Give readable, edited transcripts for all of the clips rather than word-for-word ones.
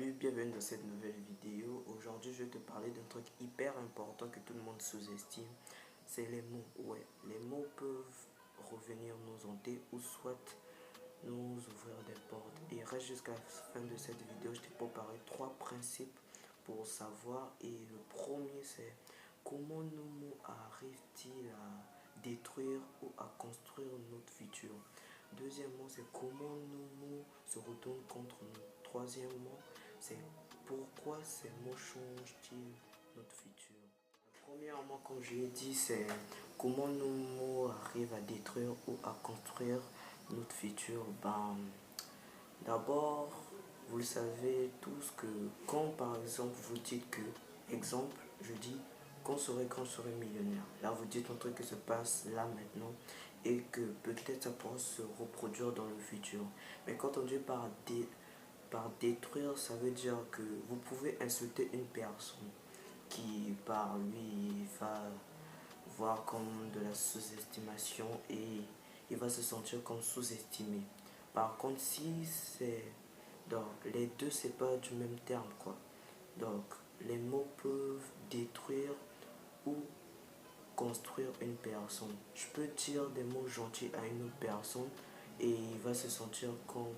Salut, bienvenue dans cette nouvelle vidéo. Aujourd'hui, je vais te parler d'un truc hyper important que tout le monde sous-estime. C'est les mots. Ouais, les mots peuvent revenir nous hanter ou soit nous ouvrir des portes. Et reste jusqu'à la fin de cette vidéo, je t'ai préparé 3 principes pour savoir. Et le premier, c'est comment nos mots arrivent-ils à détruire ou à construire notre futur. Deuxièmement, c'est comment nos mots se retournent contre nous. Troisièmement, c'est pourquoi ces mots changent-ils notre futur. Premièrement, comme je l'ai dit, c'est comment nos mots arrivent à détruire ou à construire notre futur. D'abord, vous le savez tous que quand par exemple vous dites que, exemple, je dis quand je serai millionnaire. Là, vous dites un truc qui se passe là maintenant et que peut-être ça pourra se reproduire dans le futur. Mais quand on dit par détruire, ça veut dire que vous pouvez insulter une personne qui par lui va voir comme de la sous-estimation et il va se sentir comme sous-estimé. Par contre, si c'est donc les deux, c'est pas du même terme quoi. Donc les mots peuvent détruire ou construire une personne. Je peux dire des mots gentils à une autre personne et il va se sentir comme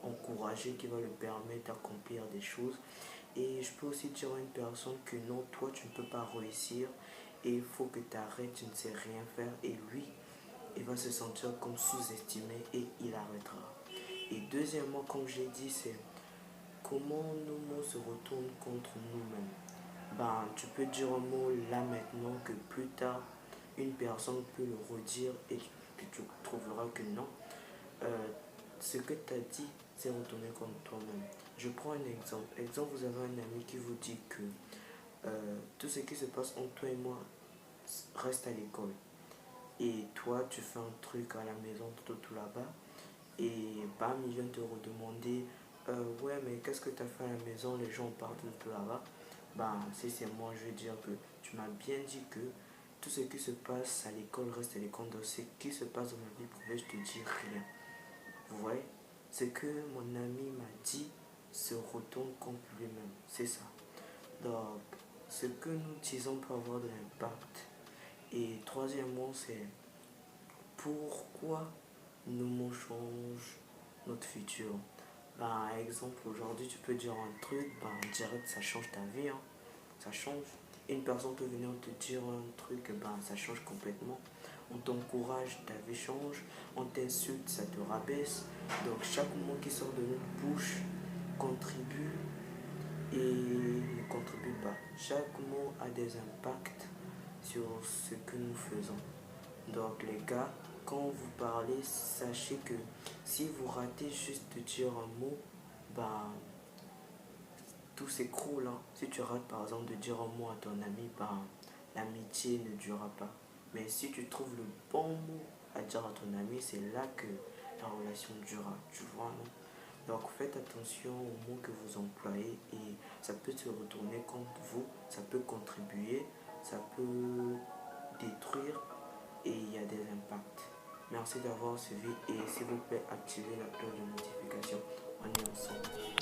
encouragé, qui va lui permettre d'accomplir des choses. Et je peux aussi dire à une personne que non, toi tu ne peux pas réussir et il faut que tu arrêtes, tu ne sais rien faire. Et lui, il va se sentir comme sous-estimé et il arrêtera. Et deuxièmement, comme j'ai dit, c'est comment nos mots se retournent contre nous-mêmes. Tu peux dire un mot là maintenant que plus tard, une personne peut le redire et que tu trouveras que non. Ce que tu as dit, c'est retourné contre toi-même. Je prends un exemple. Exemple, vous avez un ami qui vous dit que tout ce qui se passe entre toi et moi reste à l'école. Et toi, tu fais un truc à la maison tout là-bas. Et bam, il vient te redemander ouais, mais qu'est-ce que tu as fait à la maison? Les gens partent tout là-bas. Si c'est moi, je vais dire que tu m'as bien dit que tout ce qui se passe à l'école reste à l'école. Donc, ce qui se passe dans ma vie privé, je te dis rien. Vous voyez? Ce que mon ami m'a dit se retourne contre lui-même. C'est ça. Donc, ce que nous disons peut avoir de l'impact. Et troisièmement, c'est pourquoi nos mots changent notre futur. Par exemple, aujourd'hui, tu peux dire un truc, direct, ça change ta vie. Ça change. Une personne peut venir te dire un truc, ça change complètement. On t'encourage, ta vie change. On t'insulte, ça te rabaisse. Donc, chaque mot qui sort de notre bouche contribue et ne contribue pas. Chaque mot a des impacts sur ce que nous faisons. Donc les gars, quand vous parlez, sachez que si vous ratez juste de dire un mot, tout s'écroule. Si tu rates par exemple de dire un mot à ton ami, l'amitié ne durera pas. Mais si tu trouves le bon mot à dire à ton ami, c'est là que la relation durera. Tu vois, non? Donc faites attention aux mots que vous employez et ça peut se retourner contre vous, ça peut contribuer, ça peut détruire et il y a des impacts. Merci d'avoir suivi et s'il vous plaît activez la cloche de notification. On est ensemble.